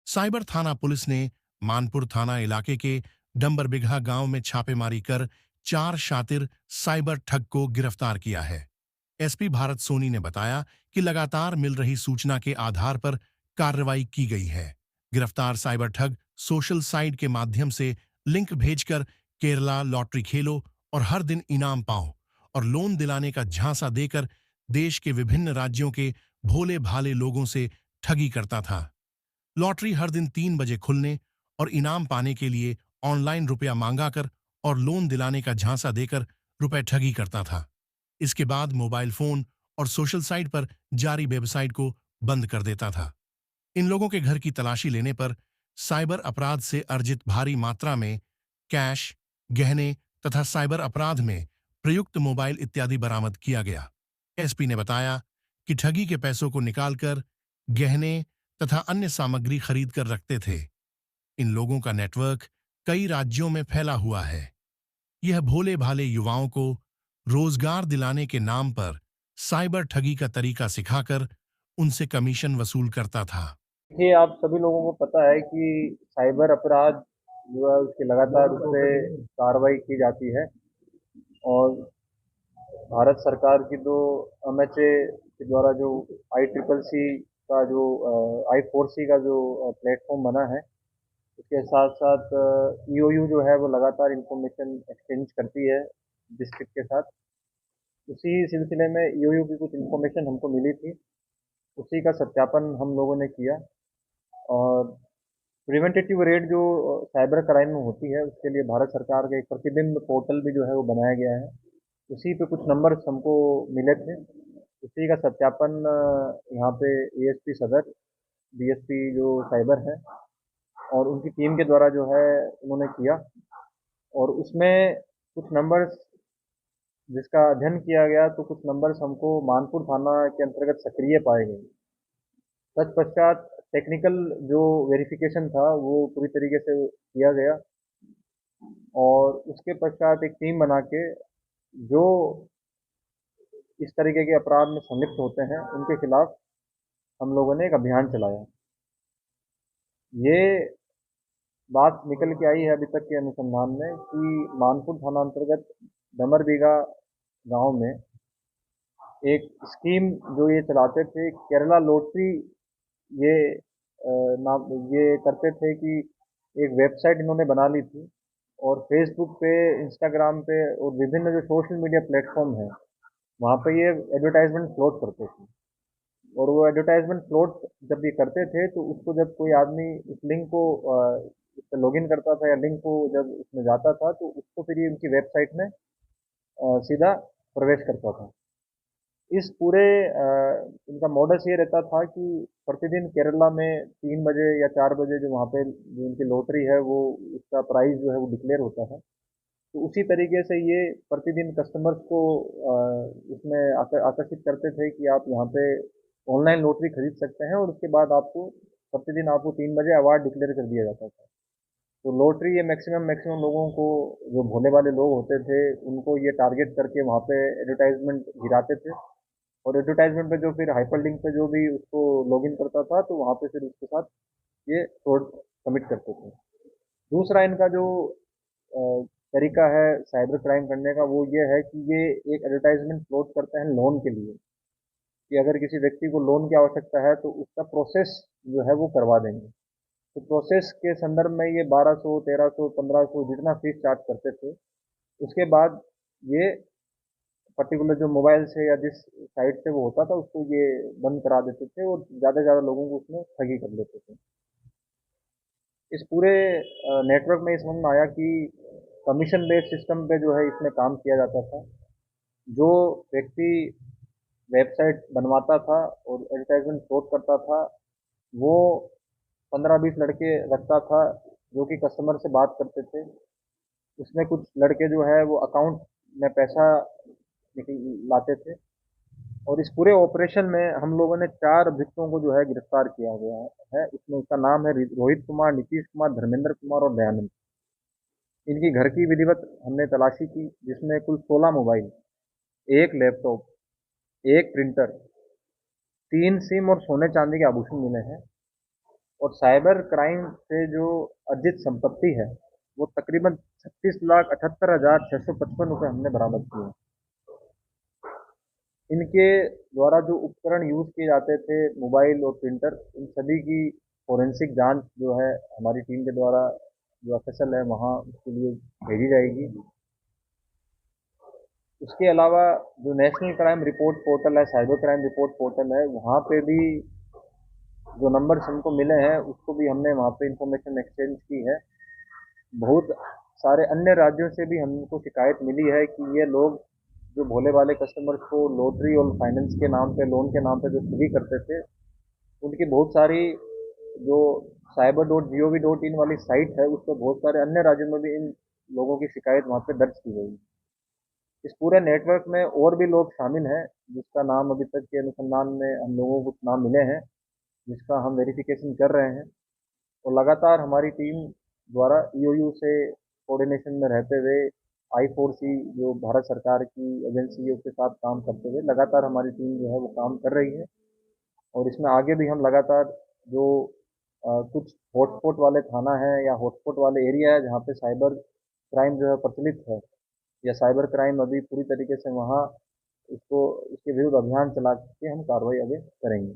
Cyber थाना police ने मानपुर थाना इलाके के डंबरबिघा गांव में छापेमारी कर 4 शातिर साइबर ठग को गिरफ्तार किया है। एसपी भारत सोनी ने बताया कि लगातार मिल रही सूचना के आधार पर कार्रवाई की गई है। गिरफ्तार साइबर ठग सोशल साइट के माध्यम से लिंक भेजकर केरला लॉटरी खेलो और हर दिन इनाम पाओ और लोन दिलाने का झांसा देकर देश के विभिन्न राज्यों के भोले भाले लोगों से ठगी करता था। लॉटरी हर दिन 3 बजे खुलने और इनाम पाने के लिए ऑनलाइन रुपया मांगा कर और लोन दिलाने का झांसा देकर रुपए ठगी करता था। इसके बाद मोबाइल फोन और सोशल साइट पर जारी वेबसाइट को बंद कर देता था। इन लोगों के घर की तलाशी लेने पर साइबर अपराध से अर्जित भारी मात्रा में कैश, गहने तथा साइबर अपराध में प्रयुक्त मोबाइल इत्यादि बरामद किया गया। एसपी ने बताया कि ठगी के पैसों को निकालकर गहने तथा अन्य सामग्री खरीद कर रखते थे। इन लोगों का नेटवर्क कई राज्यों में फैला हुआ है। यह भोले भाले युवाओं को रोजगार दिलाने के नाम पर साइबर ठगी का तरीका सिखाकर उनसे कमीशन वसूल करता था। देखिए, आप सभी लोगों को पता है कि साइबर अपराध जो है उसकी लगातार उस पे कार्रवाई की जाती है और भारत सरकार की जो एमएचए के द्वारा जो ICCC का जो I4C का जो प्लेटफॉर्म बना है, उसके साथ साथ EOU जो है वो लगातार इंफॉर्मेशन एक्सचेंज करती है डिस्ट्रिक्ट के साथ। उसी सिलसिले में EOU की कुछ इंफॉर्मेशन हमको मिली थी, उसी का सत्यापन हम लोगों ने किया और प्रिवेंटेटिव रेट जो साइबर क्राइम में होती है उसके लिए भारत सरकार का एक प्रतिबिंब पोर्टल भी जो है वो बनाया गया है। उसी पे कुछ नंबर्स हमको मिले थे, उसी का सत्यापन यहाँ पे ASP सदर, DSP जो साइबर है और उनकी टीम के द्वारा जो है उन्होंने किया और उसमें कुछ नंबर्स जिसका अध्ययन किया गया तो कुछ नंबर्स हमको मानपुर थाना के अंतर्गत सक्रिय पाए गए। तत्पश्चात टेक्निकल जो वेरिफिकेशन था वो पूरी तरीके से किया गया और उसके पश्चात एक टीम बना के जो इस तरीके के अपराध में संलिप्त होते हैं उनके खिलाफ हम लोगों ने एक अभियान चलाया। ये बात निकल के आई है अभी तक के अनुसंधान में कि मानपुर थाना अंतर्गत डमरबीघा गांव में एक स्कीम जो ये चलाते थे, केरला लॉटरी, ये नाम ये करते थे कि एक वेबसाइट इन्होंने बना ली थी और फेसबुक पे, इंस्टाग्राम पे और विभिन्न जो सोशल मीडिया प्लेटफॉर्म है वहाँ पे ये एडवर्टाइजमेंट फ्लोट करते थे और वो एडवर्टाइजमेंट फ्लोट जब ये करते थे तो उसको जब कोई आदमी इस लिंक को इस पर लॉगिन करता था या लिंक को जब उसमें जाता था तो उसको फिर ये उनकी वेबसाइट में सीधा प्रवेश करता था। इस पूरे इनका मॉडस ये रहता था कि प्रतिदिन केरला में 3 बजे या 4 बजे जो वहाँ पे जो उनकी लॉटरी है वो उसका प्राइस जो है वो डिक्लेयर होता है। तो उसी तरीके से ये प्रतिदिन कस्टमर्स को इसमें आकर्षित करते थे कि आप यहाँ पे ऑनलाइन लॉटरी खरीद सकते हैं और उसके बाद आपको प्रतिदिन आपको 3 बजे अवार्ड डिक्लेयर कर दिया जाता था। तो लॉटरी ये मैक्सिमम लोगों को, जो भोले वाले लोग होते थे उनको ये टारगेट करके वहाँ पे एडवर्टाइजमेंट गिराते थे और एडवर्टाइजमेंट पे जो फिर हाइपर लिंक पे जो भी उसको लॉगिन करता था तो वहाँ पे फिर उसके साथ ये फ्रॉड कमिट करते थे। दूसरा इनका जो अ, तरीका है साइबर क्राइम करने का वो ये है कि ये एक एडवर्टाइजमेंट फ्लोट करते हैं लोन के लिए कि अगर किसी व्यक्ति को लोन की आवश्यकता है तो उसका प्रोसेस जो है वो करवा देंगे। तो प्रोसेस के संदर्भ में ये 1200, 1300, 1500 जितना फीस चार्ज करते थे। उसके बाद ये पर्टिकुलर जो मोबाइल से या जिस साइट से वो होता था उसको ये बंद करा देते थे और ज़्यादा से ज़्यादा लोगों को उसमें ठगी कर लेते थे। इस पूरे नेटवर्क में ये समझ में आया कि कमीशन बेस्ड सिस्टम पे जो है इसमें काम किया जाता था। जो व्यक्ति वेबसाइट बनवाता था और एडवर्टाइजमेंट फ्रॉड करता था वो 15-20 लड़के रखता था जो कि कस्टमर से बात करते थे। उसमें कुछ लड़के जो है वो अकाउंट में पैसा लाते थे और इस पूरे ऑपरेशन में हम लोगों ने 4 अभियुक्तों को जो है गिरफ्तार किया गया है। इसमें उसका नाम है रोहित कुमार, नीतीश कुमार, धर्मेंद्र कुमार और दयानंद। इनकी घर की विधिवत हमने तलाशी की जिसमें कुल 16 मोबाइल, एक लैपटॉप, एक प्रिंटर, 3 सिम और सोने चांदी के आभूषण मिले हैं। और साइबर क्राइम से जो अर्जित संपत्ति है वो तकरीबन 36,78,655 रुपये हमने बरामद किए हैं। इनके द्वारा जो उपकरण यूज़ किए जाते थे, मोबाइल और प्रिंटर, इन सभी की फोरेंसिक जांच जो है हमारी टीम के द्वारा जो एफएसएल है वहाँ उसके लिए भेजी जाएगी। उसके अलावा जो नेशनल क्राइम रिपोर्ट पोर्टल है, साइबर क्राइम रिपोर्ट पोर्टल है, वहाँ पे भी जो नंबर्स हमको मिले हैं उसको भी हमने वहाँ पे इंफॉर्मेशन एक्सचेंज की है। बहुत सारे अन्य राज्यों से भी हमको शिकायत मिली है कि ये लोग जो भोले भाले कस्टमर्स को लॉटरी और फाइनेंस के नाम पे, लोन के नाम पे जो ठगी करते थे, उनकी बहुत सारी जो cyber.gov.in वाली साइट है उस पर बहुत सारे अन्य राज्यों में भी इन लोगों की शिकायत वहाँ पे दर्ज की गई। इस पूरे नेटवर्क में और भी लोग शामिल हैं जिसका नाम अभी तक के अनुसंधान में हम लोगों को नाम मिले हैं, जिसका हम वेरिफिकेशन कर रहे हैं। और लगातार हमारी टीम द्वारा ईओयू से कोऑर्डिनेशन में रहते हुए I4C जो भारत सरकार की एजेंसी है उसके साथ काम करते हुए लगातार हमारी टीम जो है वो काम कर रही है। और इसमें आगे भी हम लगातार जो कुछ हॉटस्पॉट वाले थाना है या हॉटस्पॉट वाले एरिया है जहाँ पे साइबर क्राइम जो है प्रचलित है या साइबर क्राइम अभी पूरी तरीके से वहाँ इसको इसके विरुद्ध अभियान चला के हम कार्रवाई आगे करेंगे।